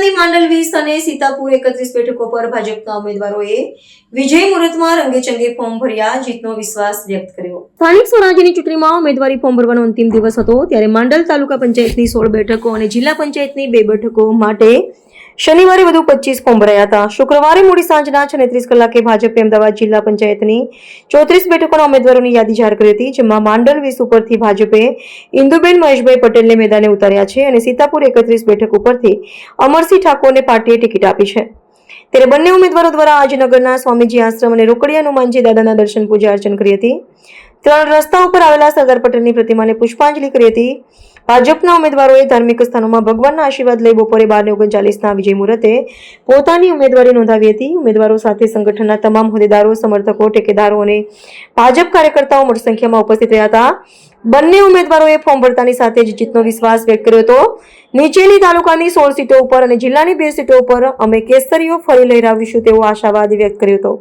જિલ્લાની માંડલ 20 અને સીતાપુર 31 બેઠકો પર ભાજપના ઉમેદવારોએ વિજય મુહૂર્તમાં રંગેચંગે ફોર્મ ભર્યા, જીતનો વિશ્વાસ વ્યક્ત કર્યો। સ્થાનિક સ્વરાજ્યની ચૂંટણીમાં ઉમેદવારી ફોર્મ ભરવાનો અંતિમ દિવસ હતો, ત્યારે માંડલ તાલુકા પંચાયતની 16 બેઠકો અને જિલ્લા પંચાયતની 2 બેઠકો માટે શનિવારે વધુ 25 ફોર્મ ભરાયા હતા। શુક્રવારે મોડી સાંજના 36 કલાકે ભાજપે અમદાવાદ જિલ્લા પંચાયતની 34 બેઠકોના ઉમેદવારોની યાદી જાહેર કરી હતી, જેમાં માંડલ 20 ઉપરથી ભાજપે ઇન્દુબેન મહેશભાઈ પટેલને મેદાને ઉતાર્યા છે અને સીતાપુર 31 બેઠક ઉપરથી અમરસિંહ ઠાકોરને પાર્ટીએ ટિકિટ આપી છે। ત્યારે બંને ઉમેદવારો દ્વારા આજ નગરના સ્વામીજી આશ્રમ અને રોકડિયા હનુમાનજી દાદાના દર્શન પૂજા અર્ચન કરી હતી। 3 રસ્તા ઉપર આવેલા સરદાર પટેલની પ્રતિમાને પુષ્પાંજલિ કરી હતી। ભાજપના ઉમેદવારોએ ધાર્મિક સ્થાનોમાં ભગવાનના આશીર્વાદ લઈ બપોરે 12:39ના વિજય મુહૂર્તે પોતાની ઉમેદવારી નોંધાવી હતી। ઉમેદવારો સાથે સંગઠનના તમામ હોદ્દેદારો, સમર્થકો, ટેકેદારો અને ભાજપ કાર્યકર્તાઓ મોટી સંખ્યામાં ઉપસ્થિત રહ્યા હતા। બંને ઉમેદવારોએ ફોર્મ ભરતાની સાથે જ જીતનો વિશ્વાસ વ્યક્ત કર્યો હતો। નીચેની તાલુકાની 16 સીટો ઉપર અને જિલ્લાની 2 સીટો ઉપર અમે કેસરીઓ ફરી લહેરાવીશું તેવો આશાવાદ વ્યક્ત કર્યો હતો।